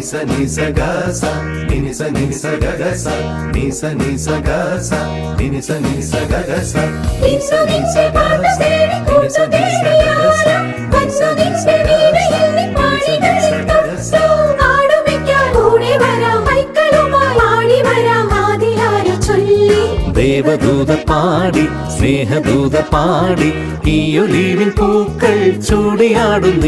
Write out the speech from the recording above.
sa ni sa ga sa ni sa ga ga sa ni sa ga sa ni sa ga ga sa ni sa ga sa ni sa ga sa ദേവദൂത പാടി സ്നേഹദൂത പാടി ഈ olivine പൂക്കൾ ചൂടിയാടുന്നേ.